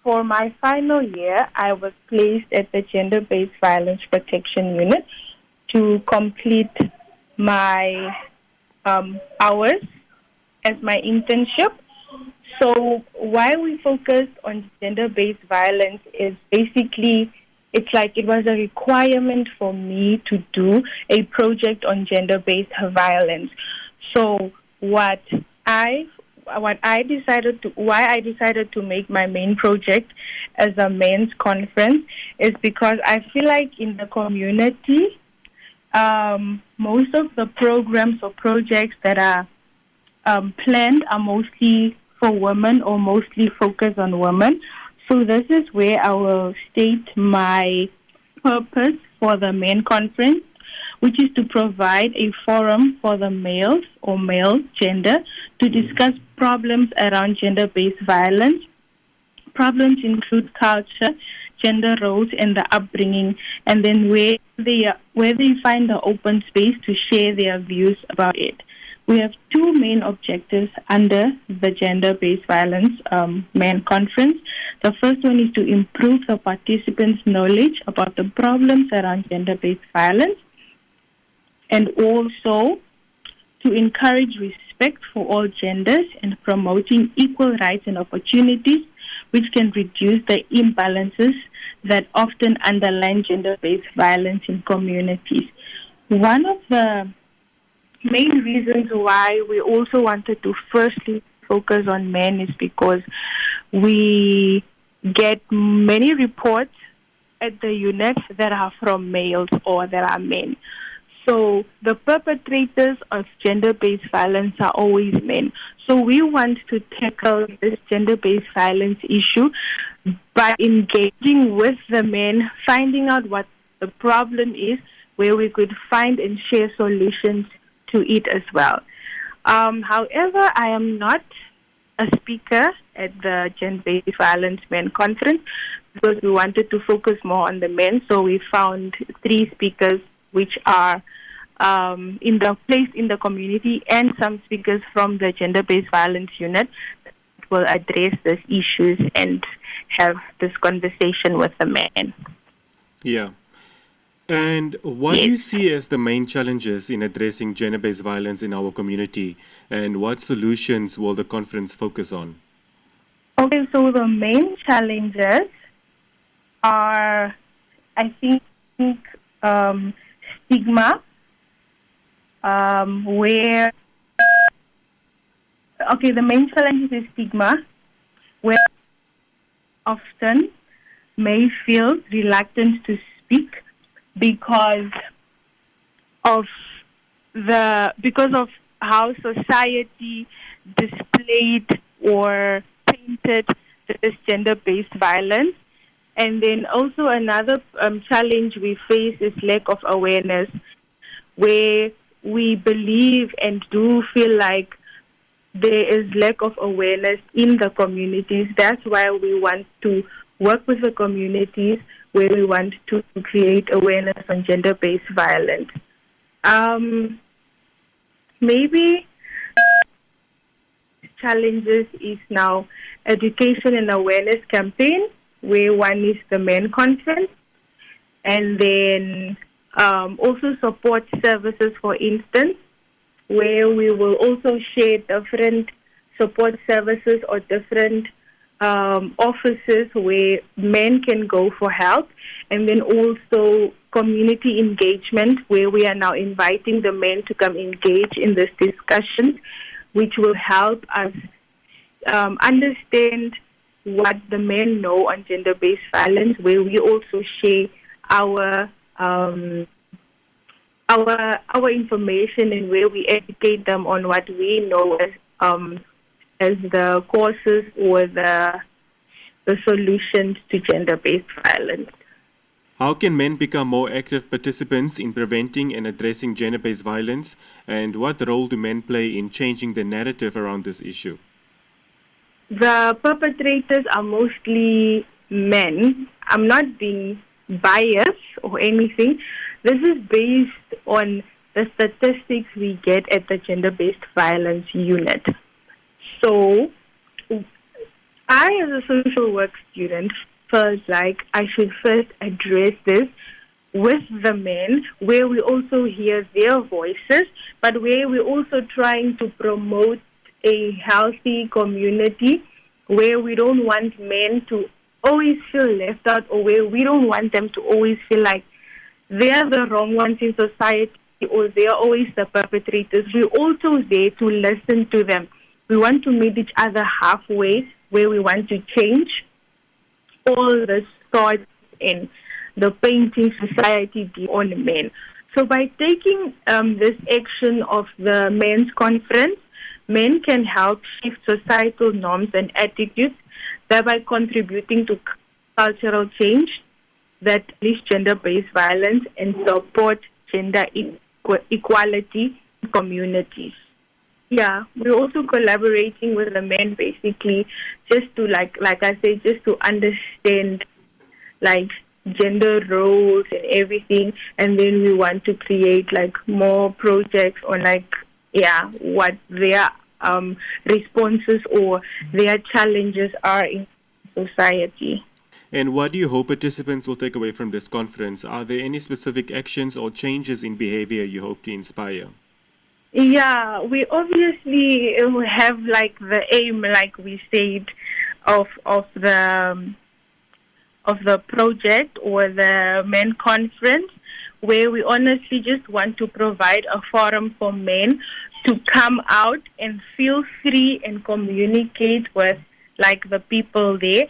for my final year, I was placed at the Gender-Based Violence Protection Unit to complete my hours as my internship. So why we focused on gender-based violence is basically, it's like it was a requirement for me to do a project on gender-based violence. So why I decided to make my main project as a men's conference is because I feel like in the community, most of the programs or projects that are planned are mostly for women or mostly focused on women. So this is where I will state my purpose for the main conference, which is to provide a forum for the males or male gender to discuss problems around gender-based violence. Problems include culture, gender roles, and the upbringing, and then where they find the open space to share their views about it. We have two main objectives under the gender-based violence main conference. The first one is to improve the participants' knowledge about the problems around gender-based violence, and also to encourage respect for all genders and promoting equal rights and opportunities, which can reduce the imbalances that often underline gender-based violence in communities. One of the main reasons why we also wanted to firstly focus on men is because we get many reports at the unit that are from males or that are men. So the perpetrators of gender-based violence are always men. So we want to tackle this gender-based violence issue by engaging with the men, finding out what the problem is, where we could find and share solutions to it as well. However, I am not a speaker at the Gender-Based Violence Men Conference because we wanted to focus more on the men. So we found 3 speakers which are in the community and some speakers from the Gender-Based Violence Unit that will address these issues and have this conversation with the men. Yeah. And what do you see as the main challenges in addressing gender-based violence in our community, and what solutions will the conference focus on? Okay, so the main challenges are, I think, stigma, the main challenge is stigma, where often may feel reluctant to speak because of how society displayed or painted this gender-based violence. And then also another challenge we face is lack of awareness, where we believe and do feel like there is lack of awareness in the communities. That's why we want to work with the communities, where we want to create awareness on gender-based violence. Maybe challenges is now education and awareness campaign, where one is the main conference, and then also support services, for instance, where we will also share different support services or different offices where men can go for help, and then also community engagement, where we are now inviting the men to come engage in this discussion, which will help us understand what the men know on gender-based violence, where we also share our information and where we educate them on what we know as the causes or the solutions to gender-based violence. How can men become more active participants in preventing and addressing gender-based violence, and what role do men play in changing the narrative around this issue? The perpetrators are mostly men. I'm not being biased or anything. This is based on the statistics we get at the Gender-Based Violence Unit. So I, as a social work student, felt like I should first address this with the men, where we also hear their voices, but where we're also trying to promote a healthy community where we don't want men to always feel left out, or where we don't want them to always feel like they're the wrong ones in society or they're always the perpetrators. We're also there to listen to them. We want to meet each other halfway, where we want to change all the thoughts in the painting society on men. So by taking this action of the men's conference, men can help shift societal norms and attitudes, thereby contributing to cultural change that leads gender-based violence and support gender equality in communities. Yeah, we're also collaborating with the men, basically, just to like I say, just to understand like gender roles and everything, and then we want to create like more projects on what their responses or their challenges are in society. And what do you hope participants will take away from this conference? Are there any specific actions or changes in behavior you hope to inspire? Yeah, we obviously have like the aim, like we said, of the project or the men conference, where we honestly just want to provide a forum for men to come out and feel free and communicate with like the people there.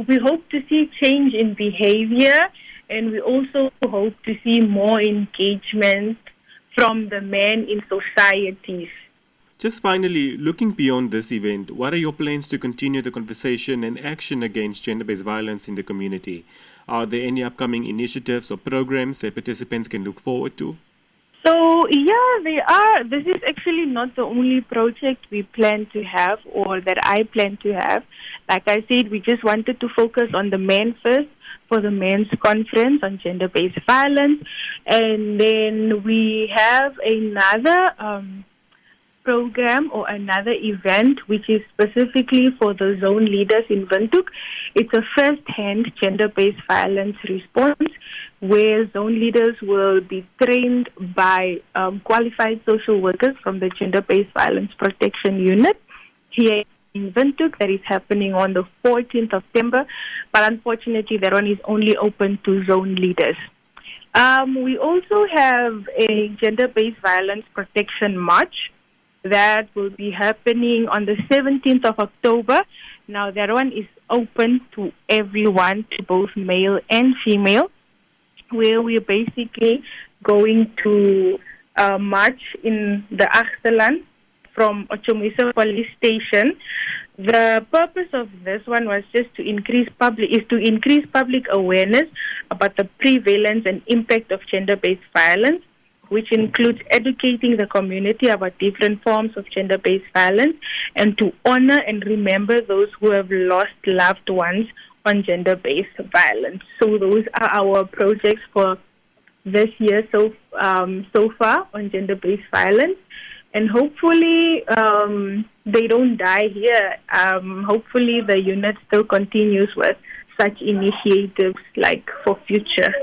We hope to see change in behavior, and we also hope to see more engagement from the men in societies. Just finally, looking beyond this event, what are your plans to continue the conversation and action against gender-based violence in the community? Are there any upcoming initiatives or programs that participants can look forward to? So, yeah, they are. This is actually not the only project we plan to have or that I plan to have. Like I said, we just wanted to focus on the men first for the men's conference on gender-based violence. And then we have another program or another event which is specifically for the zone leaders in Windhoek. It's a first-hand gender-based violence response where zone leaders will be trained by qualified social workers from the Gender-Based Violence Protection Unit here in Windhoek. That is happening on the 14th of September, but unfortunately that one is only open to zone leaders. We also have a Gender-Based Violence Protection March that will be happening on the 17th of October. Now that one is open to everyone, to both male and female, where we're basically going to march in the Achterland from Ochomisa Police Station. The purpose of this one was just to increase public awareness about the prevalence and impact of gender-based violence, which includes educating the community about different forms of gender-based violence and to honor and remember those who have lost loved ones on gender-based violence. So those are our projects for this year so far on gender-based violence. And hopefully they don't die here. Hopefully the unit still continues with such initiatives like for future.